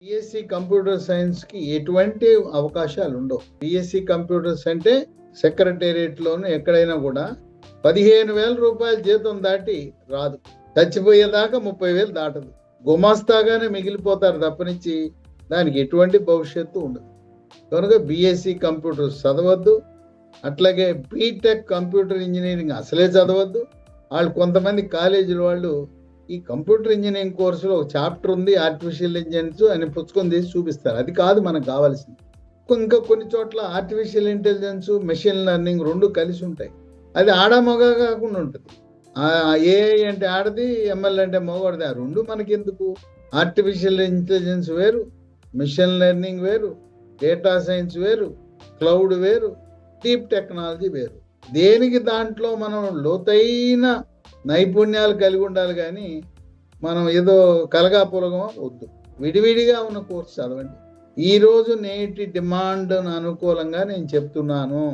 BSc computer సైన్స్కి ఎటువంటి అవకాశాలు ఉండవు. బీఎస్సీ కంప్యూటర్స్ అంటే సెక్రటేరియట్లోను ఎక్కడైనా కూడా 15,000 రూపాయల జీతం దాటి రాదు. చచ్చిపోయేదాకా 30,000 దాటదు. గుమాస్తాగానే మిగిలిపోతారు తప్పనించి దానికి ఎటువంటి భవిష్యత్తు ఉండదు. కనుక బీఎస్సీ కంప్యూటర్స్ చదవద్దు. అట్లాగే బీటెక్ కంప్యూటర్ ఇంజనీరింగ్ అసలే చదవద్దు. వాళ్ళు కొంతమంది కాలేజీల వాళ్ళు ఈ కంప్యూటర్ ఇంజనీరింగ్ కోర్సులో ఒక చాప్టర్ ఉంది ఆర్టిఫిషియల్ ఇంటెలిజెన్స్ అని పుచ్చుకొని తీసి చూపిస్తారు. అది కాదు మనకు కావాల్సింది. ఇంకా కొన్ని చోట్ల ఆర్టిఫిషియల్ ఇంటెలిజెన్స్, మెషిన్ లెర్నింగ్ రెండు కలిసి ఉంటాయి. అది ఆడమగ కాకుండా ఉంటుంది. ఏఐ అంటే ఆడది, ఎంఎల్ అంటే మగవాడిది. ఆ రెండు మనకెందుకు? ఆర్టిఫిషియల్ ఇంటెలిజెన్స్ వేరు, మెషిన్ లెర్నింగ్ వేరు, డేటా సైన్స్ వేరు, క్లౌడ్ వేరు, డీప్ టెక్నాలజీ వేరు. దేనికి దాంట్లో మనం లోతైన నైపుణ్యాలు కలిగి ఉండాలి. కానీ మనం ఏదో కలగాపులగమా వద్దు. విడివిడిగా ఉన్న కోర్సు చదవండి. ఈరోజు నేటి డిమాండ్ అనుకూలంగా నేను చెప్తున్నాను.